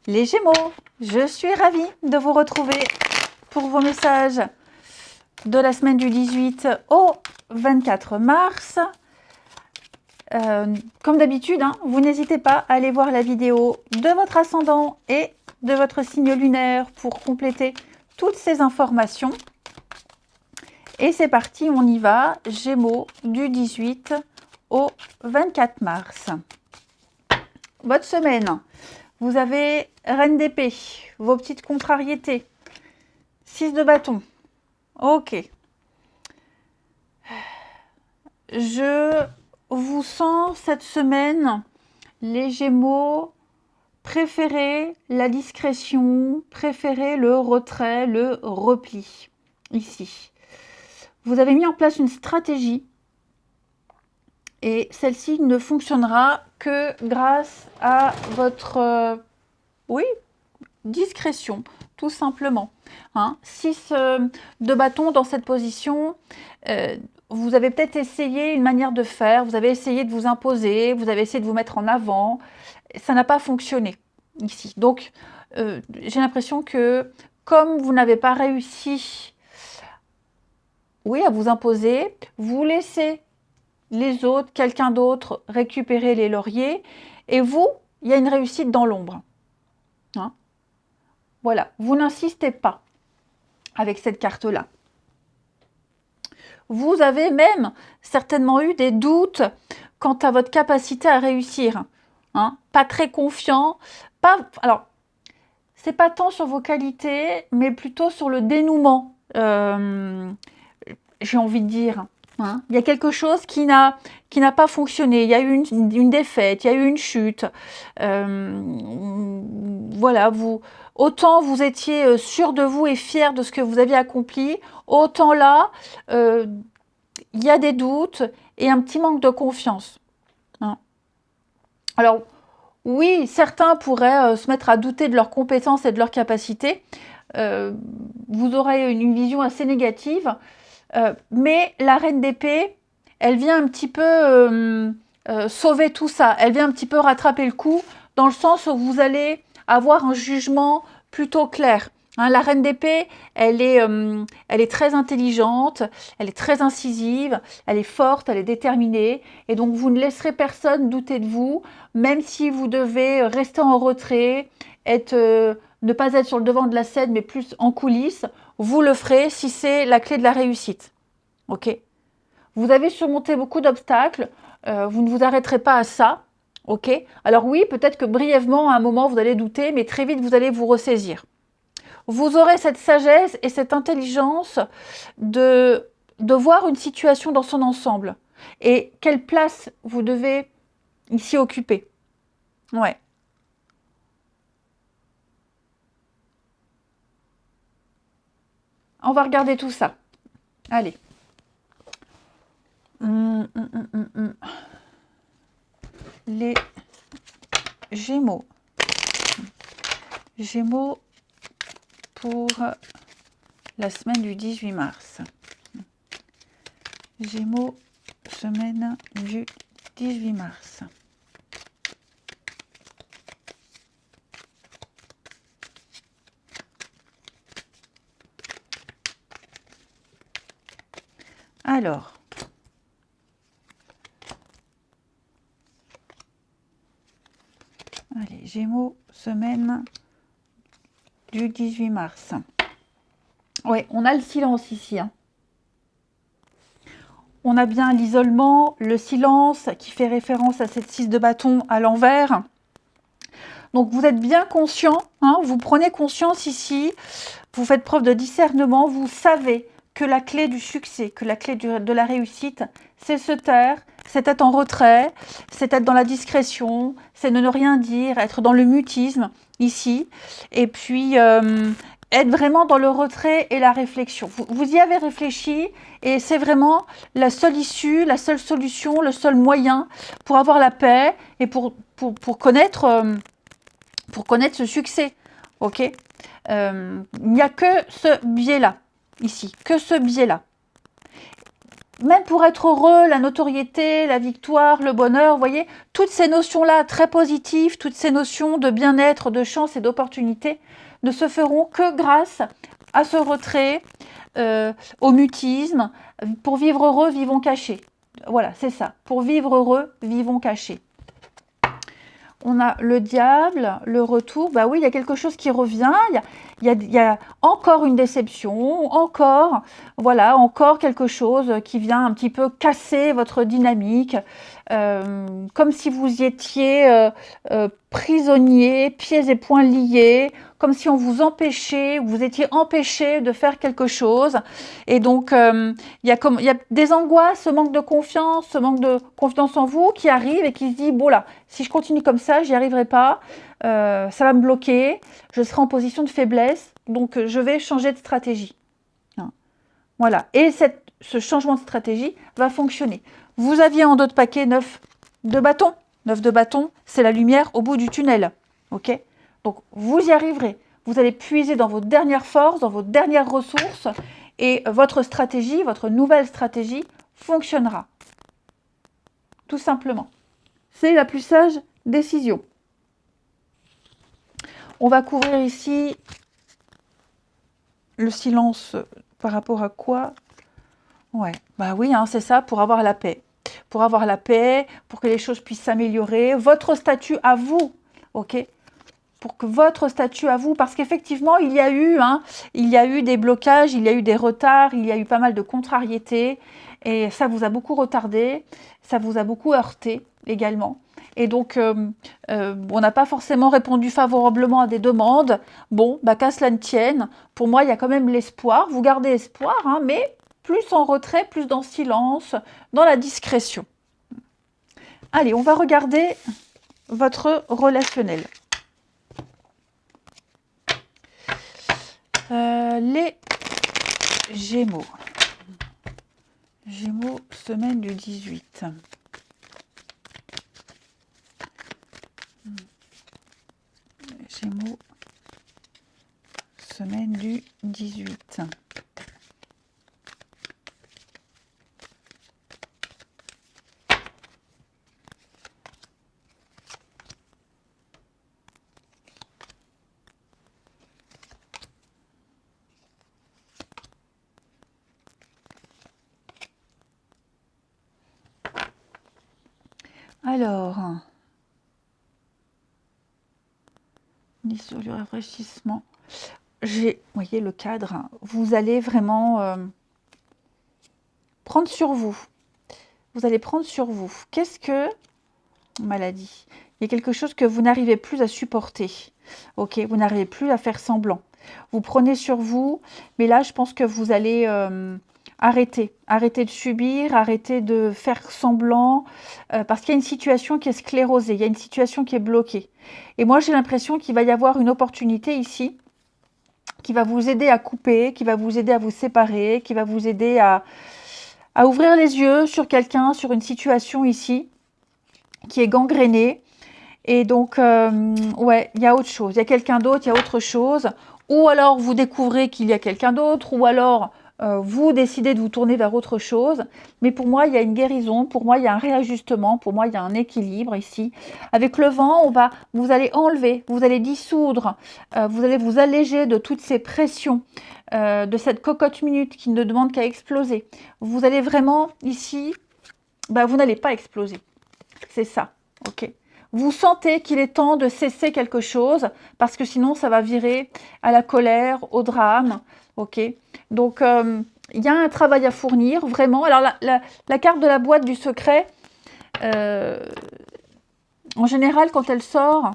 Les Gémeaux, je suis ravie de vous retrouver pour vos messages de la semaine du 18 au 24 mars. Comme d'habitude, vous n'hésitez pas à aller voir la vidéo de votre ascendant et de votre signe lunaire pour compléter toutes ces informations. Et c'est parti, on y va. Gémeaux du 18 au 24 mars. Votre semaine. Vous avez Reine d'épée, vos petites contrariétés, 6 de bâton. Ok. Je vous sens cette semaine, les Gémeaux, préférez la discrétion, préférez le retrait, le repli, ici. Vous avez mis en place une stratégie et celle-ci ne fonctionnera que grâce à votre... oui, discrétion, tout simplement. 6 de bâton dans cette position, vous avez peut-être essayé une manière de faire, vous avez essayé de vous imposer, vous avez essayé de vous mettre en avant, ça n'a pas fonctionné ici. Donc, j'ai l'impression que comme vous n'avez pas réussi à vous imposer, vous laissez les autres, quelqu'un d'autre récupérer les lauriers, et vous, il y a une réussite dans l'ombre. Voilà, vous n'insistez pas avec cette carte-là. Vous avez même certainement eu des doutes quant à votre capacité à réussir. Pas très confiant. Alors, c'est pas tant sur vos qualités, mais plutôt sur le dénouement, j'ai envie de dire. Il y a quelque chose qui n'a pas fonctionné. Il y a eu une défaite, il y a eu une chute. Voilà, autant vous étiez sûr de vous et fier de ce que vous aviez accompli, autant là, il y a des doutes et un petit manque de confiance. Alors, oui, certains pourraient se mettre à douter de leurs compétences et de leurs capacités. Vous aurez une vision assez négative. Mais la reine d'épée, elle vient un petit peu sauver tout ça. Elle vient un petit peu rattraper le coup, dans le sens où vous allez avoir un jugement plutôt clair. La reine d'épée, elle est très intelligente, elle est très incisive, elle est forte, elle est déterminée. Et donc, vous ne laisserez personne douter de vous, même si vous devez rester en retrait, ne pas être sur le devant de la scène, mais plus en coulisses. Vous le ferez si c'est la clé de la réussite. Ok. Vous avez surmonté beaucoup d'obstacles. Vous ne vous arrêterez pas à ça. Ok. Alors oui, peut-être que brièvement, à un moment, vous allez douter, mais très vite, vous allez vous ressaisir. Vous aurez cette sagesse et cette intelligence de voir une situation dans son ensemble. Et quelle place vous devez ici occuper. Ouais. On va regarder tout ça. Allez. Les Gémeaux. Gémeaux pour la semaine du 18 mars. Gémeaux, semaine du 18 mars. Alors, allez, Gémeaux, semaine du 18 mars. Oui, on a le silence ici. On a bien l'isolement, le silence qui fait référence à cette 6 de bâton à l'envers. Donc, vous êtes bien conscient, vous prenez conscience ici, vous faites preuve de discernement, vous savez que la clé du succès, que la clé de la réussite, c'est se taire, c'est être en retrait, c'est être dans la discrétion, c'est ne rien dire, être dans le mutisme ici, et puis être vraiment dans le retrait et la réflexion. Vous y avez réfléchi et c'est vraiment la seule issue, la seule solution, le seul moyen pour avoir la paix et pour connaître ce succès. Ok. Il n'y a que ce biais-là, ici, que ce biais-là. même pour être heureux, la notoriété, la victoire, le bonheur, vous voyez, toutes ces notions-là très positives, toutes ces notions de bien-être, de chance et d'opportunité ne se feront que grâce à ce retrait, au mutisme. Pour vivre heureux, vivons cachés. Voilà, c'est ça. Pour vivre heureux, vivons cachés. On a le diable, le retour. Bah oui, il y a quelque chose qui revient. Il y a encore une déception, encore, voilà, encore quelque chose qui vient un petit peu casser votre dynamique, comme si vous y étiez prisonnier, pieds et poings liés, comme si on vous empêchait, vous étiez empêché de faire quelque chose. Et donc, il y a des angoisses, ce manque de confiance en vous qui arrive et qui se dit, bon là, si je continue comme ça, j'y arriverai pas, ça va me bloquer, je serai en position de faiblesse, donc je vais changer de stratégie. Voilà, et ce changement de stratégie va fonctionner. Vous aviez en dos de paquet 9 de bâtons. 9 de bâtons, c'est la lumière au bout du tunnel. Ok? Donc, vous y arriverez. Vous allez puiser dans vos dernières forces, dans vos dernières ressources, et votre stratégie, votre nouvelle stratégie, fonctionnera. Tout simplement. C'est la plus sage décision. On va couvrir ici le silence par rapport à quoi? Ouais, bah oui, hein, c'est ça, pour avoir la paix. Pour avoir la paix, pour que les choses puissent s'améliorer. Votre statut à vous, ok? Pour que votre statut à vous, parce qu'effectivement, il y a eu des blocages, il y a eu des retards, il y a eu pas mal de contrariétés, et ça vous a beaucoup retardé, ça vous a beaucoup heurté également. Et donc, on n'a pas forcément répondu favorablement à des demandes. Bon, bah, qu'à cela ne tienne, pour moi, il y a quand même l'espoir. Vous gardez espoir, hein, mais plus en retrait, plus dans le silence, dans la discrétion. Allez, on va regarder votre relationnel. Les Gémeaux. Gémeaux, semaine du 18. Gémeaux, semaine du 18. Alors, ni sur le rafraîchissement. Vous voyez le cadre, hein. Vous allez vraiment prendre sur vous. Vous allez prendre sur vous. Qu'est-ce que maladie? Il y a quelque chose que vous n'arrivez plus à supporter. Ok, vous n'arrivez plus à faire semblant. Vous prenez sur vous, mais là, je pense que vous allez arrêter de subir, arrêter de faire semblant, parce qu'il y a une situation qui est sclérosée, il y a une situation qui est bloquée. Et moi, j'ai l'impression qu'il va y avoir une opportunité ici, qui va vous aider à couper, qui va vous aider à vous séparer, qui va vous aider à ouvrir les yeux sur quelqu'un, sur une situation ici, qui est gangrénée. Et donc, ouais, il y a autre chose, il y a quelqu'un d'autre, il y a autre chose. Ou alors, vous découvrez qu'il y a quelqu'un d'autre, ou alors, vous décidez de vous tourner vers autre chose. Mais pour moi, il y a une guérison, pour moi, il y a un réajustement, pour moi, il y a un équilibre ici. Avec le vent, vous allez enlever, vous allez dissoudre, vous allez vous alléger de toutes ces pressions, de cette cocotte minute qui ne demande qu'à exploser. Vous allez vraiment, ici, vous n'allez pas exploser. C'est ça, ok? Vous sentez qu'il est temps de cesser quelque chose, parce que sinon, ça va virer à la colère, au drame, ok? Donc, il y a un travail à fournir, vraiment. Alors, la carte de la boîte du secret, en général, quand elle sort,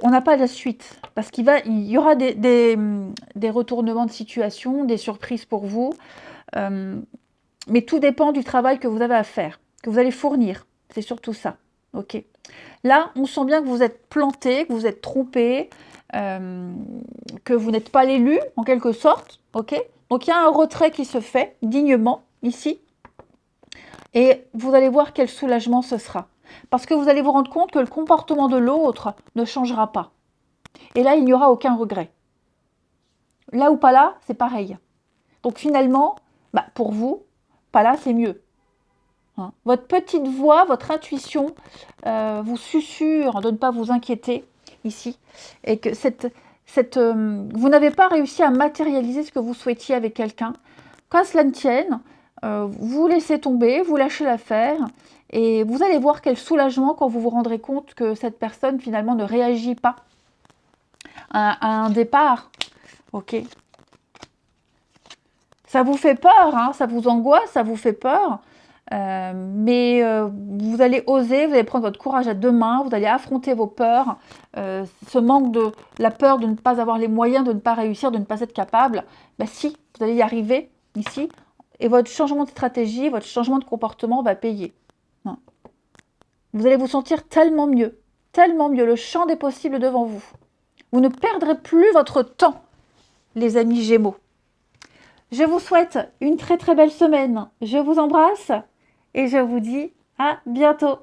on n'a pas la suite. Parce qu'il y aura des retournements de situation, des surprises pour vous. Mais tout dépend du travail que vous avez à faire, que vous allez fournir. C'est surtout ça. Ok. Là, on sent bien que vous êtes planté, que vous êtes trompé, que vous n'êtes pas l'élu, en quelque sorte. Ok. Donc, il y a un retrait qui se fait dignement, ici. Et vous allez voir quel soulagement ce sera. Parce que vous allez vous rendre compte que le comportement de l'autre ne changera pas. Et là, il n'y aura aucun regret. Là ou pas là, c'est pareil. Donc, finalement, pour vous, pas là, c'est mieux. Hein. Votre petite voix, votre intuition vous susurre de ne pas vous inquiéter ici. Et que vous n'avez pas réussi à matérialiser ce que vous souhaitiez avec quelqu'un. Qu'à cela ne tienne, vous laissez tomber, vous lâchez l'affaire. Et vous allez voir quel soulagement quand vous vous rendrez compte que cette personne finalement ne réagit pas à un départ. Ok. Ça vous fait peur, hein, ça vous angoisse, ça vous fait peur. Mais vous allez oser, vous allez prendre votre courage à deux mains, vous allez affronter vos peurs, ce manque de la peur de ne pas avoir les moyens, de ne pas réussir, de ne pas être capable. Ben si, vous allez y arriver ici, et votre changement de stratégie, votre changement de comportement va payer. Hein. Vous allez vous sentir tellement mieux, le champ des possibles devant vous. Vous ne perdrez plus votre temps, les amis Gémeaux. Je vous souhaite une très très belle semaine. Je vous embrasse et je vous dis à bientôt.